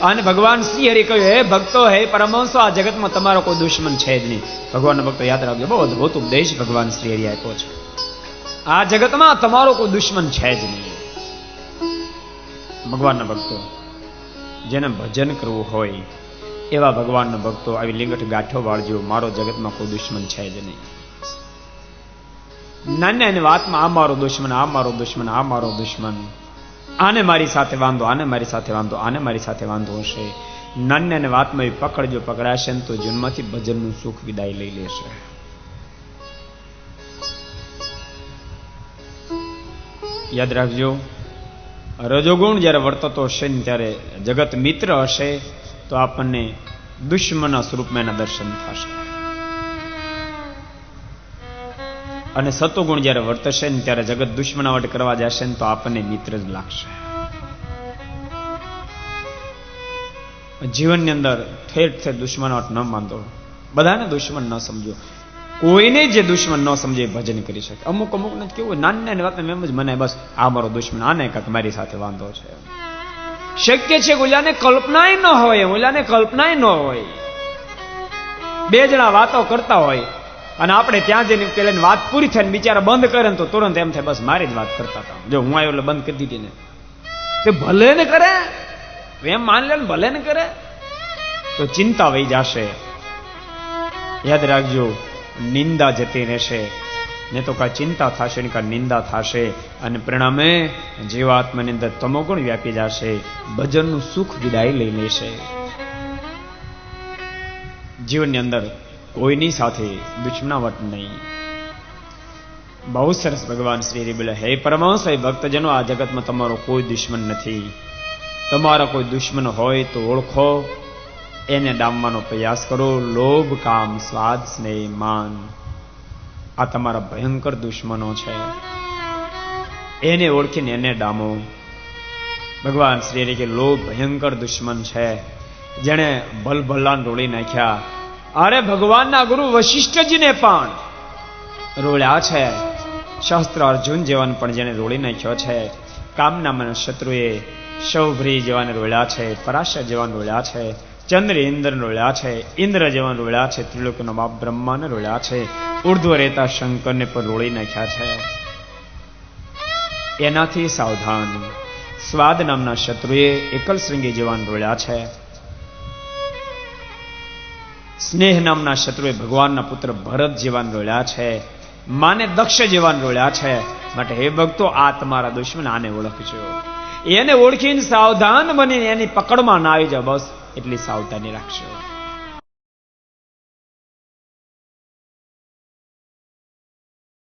અને ભગવાન શ્રી હરિ કહ્યું, હે ભક્તો, હે પરમહંસો, આ જગતમાં તમારો કોઈ દુશ્મન છે જ નહીં. ભગવાનના ભક્તો યાદ રાખજો, બહુ અદભુત ઉપદેશ ભગવાન શ્રી હરિ આપ્યો છે. આ જગતમાં તમારો કોઈ દુશ્મન છે જ નહીં. ભગવાનના ભક્તો, જેને ભજન કરવું હોય એવા ભગવાનના ભક્તો આવી લીંગઠ ગાંઠો વાળજો, મારો જગતમાં કોઈ દુશ્મન છે જ નહીં. નાની નાની વાતમાં આ મારો દુશ્મન, આ મારો દુશ્મન, આ મારો દુશ્મન, આને મારી સાથે વાંધો, આને મારી સાથે વાંધો, આને મારી સાથે વાંધો હશે. નાની નાની વાતમાં પકડજો, પકડાશે ને તો જન્મથી ભજનનું સુખ વિદાય લઈ લેશે. યાદ રાખજો, રજોગુણ જ્યારે વર્તતો હશે ને ત્યારે જગત મિત્ર હશે તો આપણને દુશ્મનના સ્વરૂપમાં એના દર્શન થશે. અને સતોગુણ જ્યારે વર્તશે ને ત્યારે જગત દુશ્મનાવટ કરવા જશે ને તો આપણને મિત્ર જ લાગશે. જીવનની અંદર ઠેર ઠેર દુશ્મનાવટ ન માંડો, બધાને દુશ્મન ન સમજો. કોઈને જે દુશ્મન ન સમજે ભજન કરી શકે. અમુક ને કેવું નાની નાની વાત એમ જ મને બસ આ મારો દુશ્મન, આને કાંક મારી સાથે વાંધો છે. શક્ય છે ઓલાને કલ્પનાય ન હોય, ઓલાને કલ્પનાય ન હોય. બે જણા વાતો કરતા હોય અને આપણે ત્યાં જઈને પેલા વાત પૂરી થાય ને બિચારા બંધ કરે ને તો તુરંત એમ થાય બસ મારી જ વાત કરતા હતા, જો હું આવ્યો એટલે બંધ કરી દીધી ને. તે ભલે ને કરે, એમ માન લે ને ભલે ને કરે તો ચિંતા વહી જશે. યાદ રાખજો, નિંદા જતી રહેશે ને તો કાંઈ ચિંતા થશે ને કાંઈ નિંદા થશે અને પરિણામે જીવાત્માની અંદર તમોગુણ વ્યાપી જશે, ભજનનું સુખ વિદાય લઈ લેશે. જીવનની અંદર કોઈની સાથે દુશ્મનાવટ નહીં. બહુ સરસ ભગવાન શ્રી હરિ બોલે, હે પરમહંસ, હે ભક્તજનો, આ જગતમાં તમારો કોઈ દુશ્મન નથી. તમારા કોઈ દુશ્મન હોય તો ઓળખો, એને ડામવાનો પ્રયાસ કરો. લોભ, કામ, સ્વાદ, સ્નેહ, માન, આ તમારા ભયંકર દુશ્મનો છે. એને ઓળખીને એને ડામો. ભગવાન શ્રી હરિ કે લોભ ભયંકર દુશ્મન છે, જેણે ભલભલાને રોળી નાખ્યા. અરે ભગવાનના ગુરુ વશિષ્ઠજીને પણ રોળ્યા છે. શાસ્ત્ર અર્જુન જેવાને પણ જેને રોળી નાખ્યો છે. કામનામાં શત્રુએ સૌભ્રી જેવાને રોળ્યા છે, પરાશર જેવાને રોળ્યા છે, ચંદ્ર ઇન્દ્ર રોળ્યા છે, ઇન્દ્ર જેવાને રોળ્યા છે, ત્રિલોકનો બાપ બ્રહ્માને રોળ્યા છે, ઉર્ધ્વ રહેતા શંકરને પણ રોળી નાખ્યા છે. એનાથી સાવધાન. સ્વાદ નામના શત્રુએ એકલ શૃંગી જેવાને રોળ્યા છે. સ્નેહ નામના શત્રુએ ભગવાનના પુત્ર ભરત જેવાને રોળ્યા છે. માને દક્ષ જેવાને રોળ્યા છે. માટે હે ભક્તો, આ તમારા દુશ્મન, આને ઓળખજો. એને ઓળખીને સાવધાન બનીને એની પકડમાં ના આવી જાવ, બસ એટલી સાવધાની રાખશો.